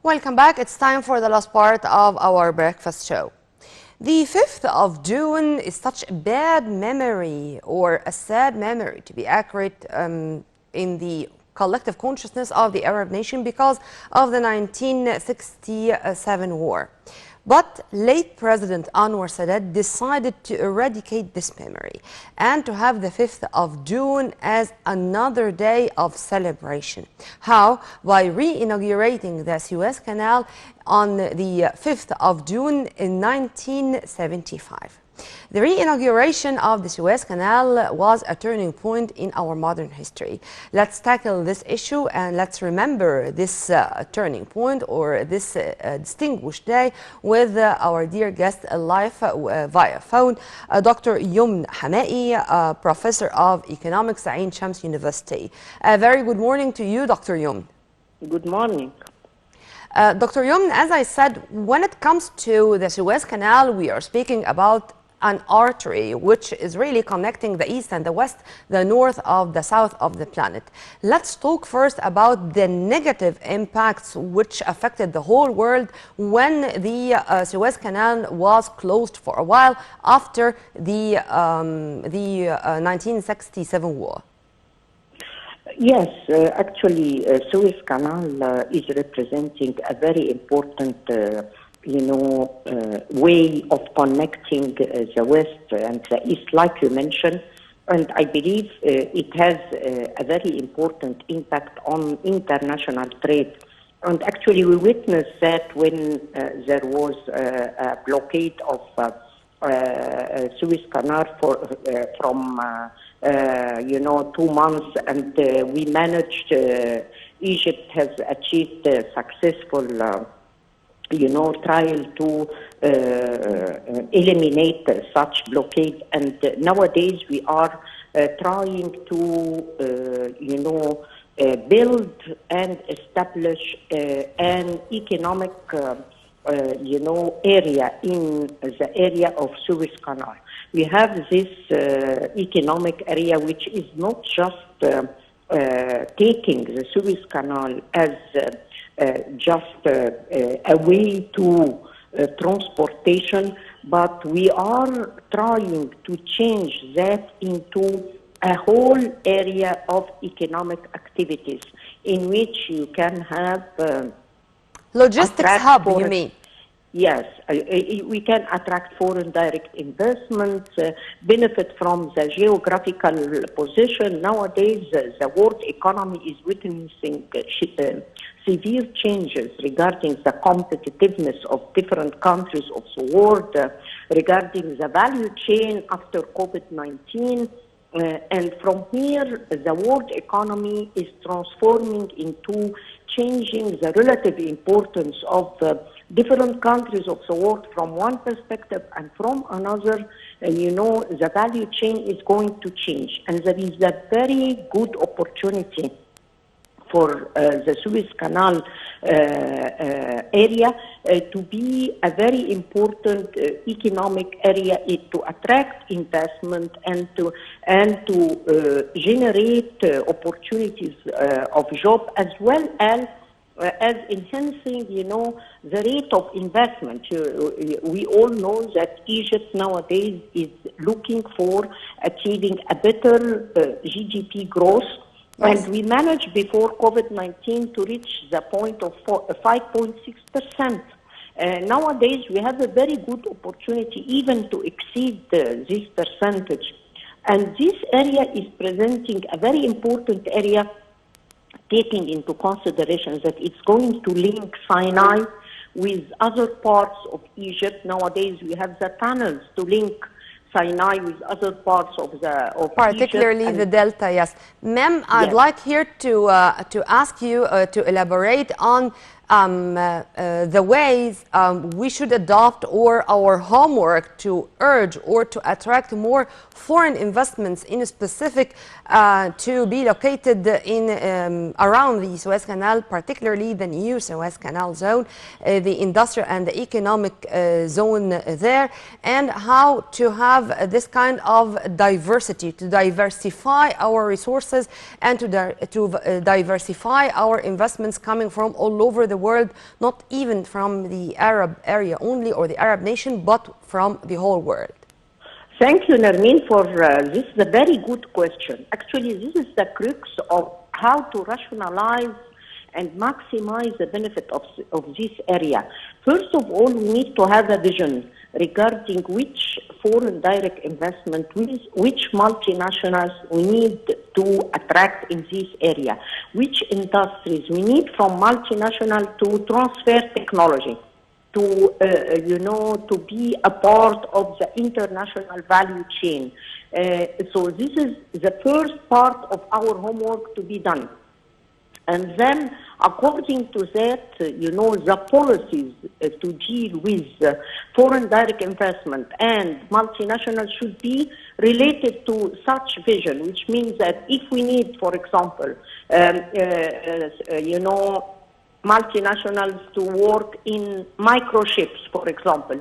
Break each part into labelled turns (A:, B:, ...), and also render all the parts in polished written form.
A: Welcome back. It's time for the last part of our breakfast show. The 5th of June is such a bad memory, or a sad memory to be accurate, in the collective consciousness of the Arab nation because of the 1967 war. But late President Anwar Sadat decided to eradicate this memory and to have the 5th of June as another day of celebration. How? By re-inaugurating the Suez Canal on the 5th of June in 1975. The re-inauguration of the Suez Canal was a turning point in our modern history. Let's tackle this issue and let's remember this turning point, or this distinguished day, with our dear guest live via phone, Dr. Youmn Hamaki, Professor of Economics at Ain Shams University. A very good morning to you, Dr. Youmn.
B: Good morning.
A: Dr. Youmn, as I said, when it comes to the Suez Canal, we are speaking about an artery which is really connecting the east and the west, the north of the south of the planet. Let's talk first about the negative impacts which affected the whole world when the Suez Canal was closed for a while after the 1967 war.
B: Yes, actually, Suez Canal is representing a very important way of connecting the West and the East, like you mentioned. And I believe it has a very important impact on international trade. And actually, we witnessed that when there was a blockade of Suez Canal from 2 months, and we managed, Egypt has achieved successful trial to eliminate such blockade, and nowadays we are trying to build and establish an economic area in the area of Suez Canal. We have this economic area which is not just taking the Suez Canal as just a way to transportation, but we are trying to change that into a whole area of economic activities in which you can have
A: logistics hub, you mean?
B: Yes, we can attract foreign direct investments, benefit from the geographical position. Nowadays, the world economy is witnessing severe changes regarding the competitiveness of different countries of the world, regarding the value chain after COVID-19. And from here, the world economy is transforming into changing the relative importance of different countries of the world from one perspective, and from another, the value chain is going to change. And there is a very good opportunity for the Suez Canal area to be a very important economic area to attract investment and to generate opportunities of job, as well as enhancing, the rate of investment. We all know that Egypt nowadays is looking for achieving a better GDP growth. And we managed before COVID-19 to reach the point of 5.6%. Nowadays, we have a very good opportunity even to exceed this percentage. And this area is presenting a very important area, taking into consideration that it's going to link Sinai with other parts of Egypt. Nowadays, we have the tunnels to link Sinai with other parts of
A: particularly
B: Egypt,
A: the delta. Yes, ma'am, I'd like here to ask you to elaborate on the ways we should adopt, or our homework to urge or to attract more foreign investments in specific to be located in around the Suez Canal, particularly the new Suez Canal zone, the industrial and the economic zone there, and how to have this kind of diversity, to diversify our resources and to diversify our investments coming from all over the world, not even from the Arab area only or the Arab nation, but from the whole world?
B: Thank you, Nermeen, for this is a very good question. Actually, this is the crux of how to rationalize and maximize the benefit of this area. First of all, we need to have a vision regarding which foreign direct investment, which multinationals we need to attract in this area, which industries we need from multinational to transfer technology, to to be a part of the international value chain. So this is the first part of our homework to be done. And then, according to that, the policies to deal with foreign direct investment and multinationals should be related to such vision, which means that if we need, for example, multinationals to work in microchips, for example.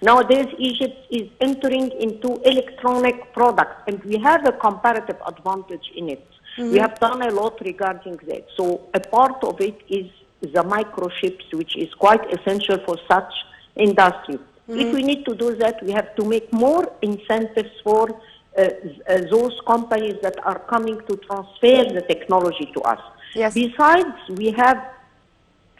B: Nowadays, Egypt is entering into electronic products, and we have a comparative advantage in it. We have done a lot regarding that. So a part of it is the microchips, which is quite essential for such industries. If we need to do that, we have to make more incentives for those companies that are coming to transfer the technology to us. Besides, we have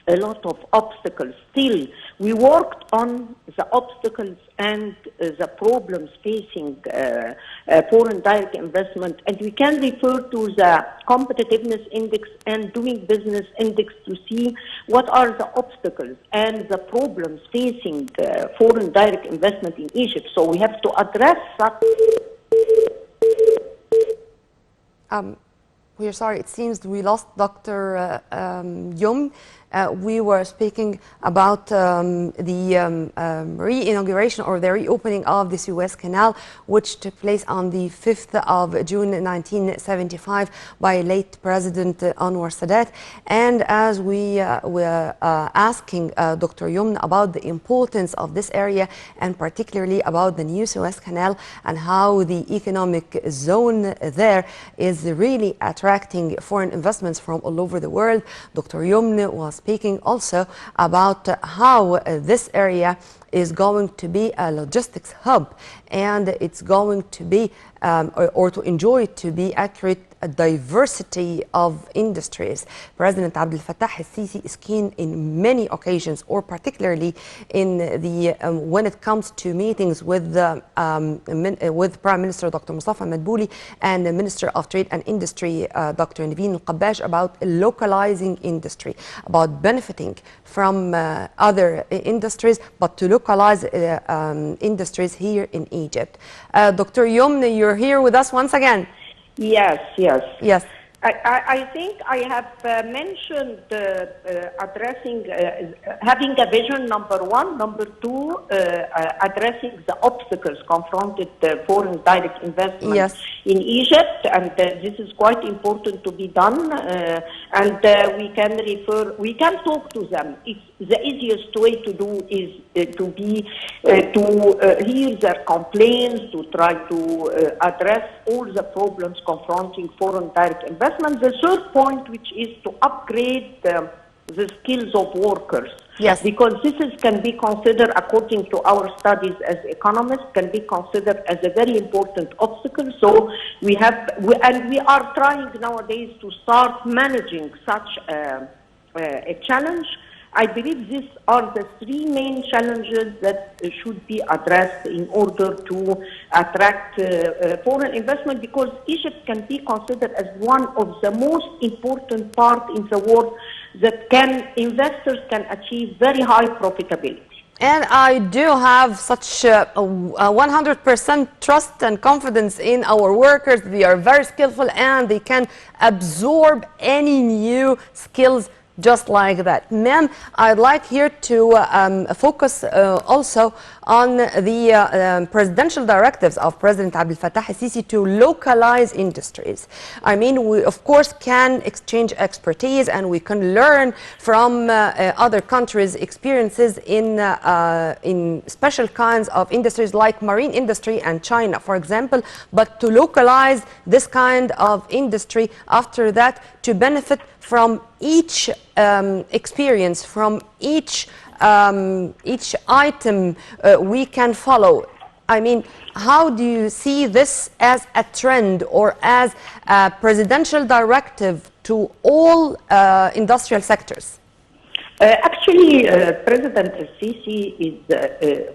B: a lot of obstacles. Still, we worked on the obstacles and the problems facing foreign direct investment, and we can refer to the competitiveness index and doing business index to see what are the obstacles and the problems facing foreign direct investment in Egypt. So we have to address that.
A: We are sorry, it seems we lost Dr. Youmn. We were speaking about the re-inauguration or the reopening of the Suez Canal, which took place on the 5th of June 1975 by late President Anwar Sadat. And as we were asking Dr. Youmn about the importance of this area and particularly about the new Suez Canal and how the economic zone there is really attracting foreign investments from all over the world, Dr. Youmn was speaking also about how this area is going to be a logistics hub, and it's going to be or to enjoy to be accurate a diversity of industries. President Abdel Fattah al-Sisi is keen in many occasions, or particularly in the when it comes to meetings with Prime Minister Dr. Mustafa Madbouli and the Minister of Trade and Industry Dr. Naveen Al-Qabbash about localizing industry, about benefiting from other industries, but to localize industries here in Egypt. Dr. Youmn, you're here with us once again.
B: Yes.
A: Yes.
B: I think I have mentioned addressing, having a vision, number one. Number two, addressing the obstacles confronted foreign direct investment in Egypt. And this is quite important to be done. And we can talk to them. The easiest way to do is to hear their complaints, to try to address all the problems confronting foreign direct investment. The third point, which is to upgrade the skills of workers.
A: Yes.
B: Because can be considered, according to our studies as economists, can be considered as a very important obstacle. So we are trying nowadays to start managing such a challenge. I believe these are the three main challenges that should be addressed in order to attract foreign investment, because Egypt can be considered as one of the most important parts in the world that investors can achieve very high profitability.
A: And I do have such 100% trust and confidence in our workers. They are very skillful and they can absorb any new skills just like that. Ma'am, I'd like here to focus also on the presidential directives of President Abdel Fattah al-Sisi to localize industries. I mean, we of course can exchange expertise and we can learn from other countries' experiences in special kinds of industries like marine industry and China, for example, but to localize this kind of industry after that to benefit from each experience, from each item we can follow. I mean, how do you see this as a trend or as a presidential directive to all industrial sectors?
B: Actually, President al-Sisi is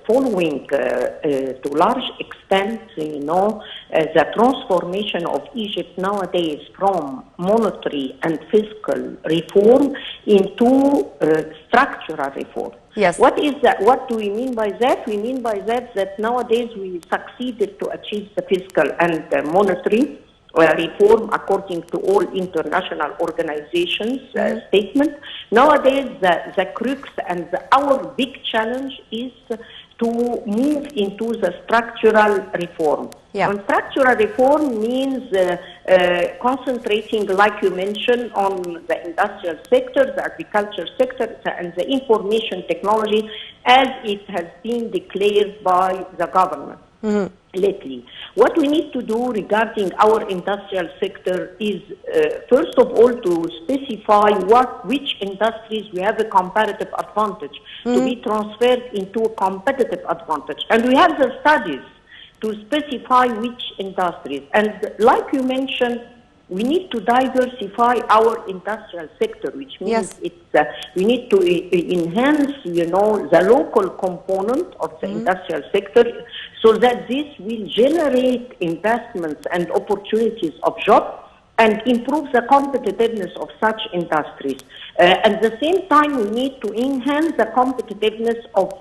B: following to large extent, the transformation of Egypt nowadays from monetary and fiscal reform into structural reform.
A: Yes.
B: What is that? What do we mean by that? We mean by that nowadays we succeeded to achieve the fiscal and monetary reform according to all international organizations' statement. Nowadays, the crux and our big challenge is to move into the structural reform.
A: Yeah.
B: And structural reform means concentrating, like you mentioned, on the industrial sector, the agriculture sector, and the information technology as it has been declared by the government. Mm-hmm. Lately. What we need to do regarding our industrial sector is, first of all, to specify which industries we have a comparative advantage to be transferred into a competitive advantage. And we have the studies to specify which industries. And like you mentioned, we need to diversify our industrial sector, which means we need to enhance, the local component of the industrial sector so that this will generate investments and opportunities of jobs and improve the competitiveness of such industries. At the same time, we need to enhance the competitiveness of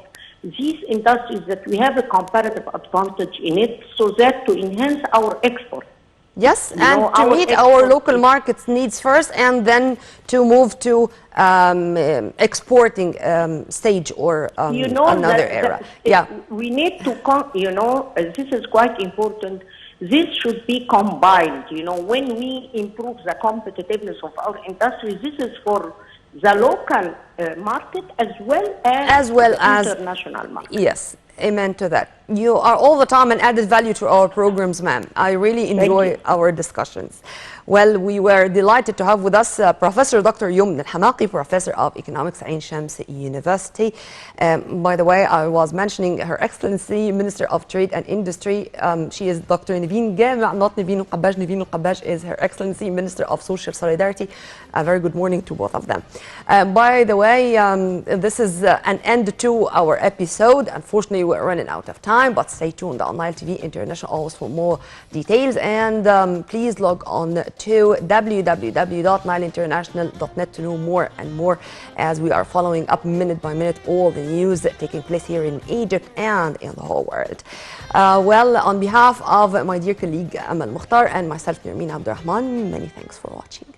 B: these industries that we have a comparative advantage in it so that to enhance our export.
A: Yes, and to meet our local markets needs first, and then to move to exporting stage or another era.
B: We need to, this is quite important. This should be combined. When we improve the competitiveness of our industry, this is for the local market as well as international market.
A: Yes. Amen to that. You are all the time an added value to our programs, ma'am. I really enjoy our discussions. Well, we were delighted to have with us Professor Dr. Youmn Hamaki, Professor of Economics at Ain Shams University. By the way, I was mentioning Her Excellency, Minister of Trade and Industry. She is Dr. Niveen Gama, not Niveen Qabbaj. Niveen Qabbaj is Her Excellency, Minister of Social Solidarity. A very good morning to both of them. By the way, this is an end to our episode. Unfortunately, we're running out of time, but stay tuned on Nile TV International always for more details. And please log on to www.nileinternational.net to know more and more as we are following up minute by minute all the news taking place here in Egypt and in the whole world. Well, on behalf of my dear colleague Amal Mukhtar and myself, Nermeen Abdurrahman, many thanks for watching.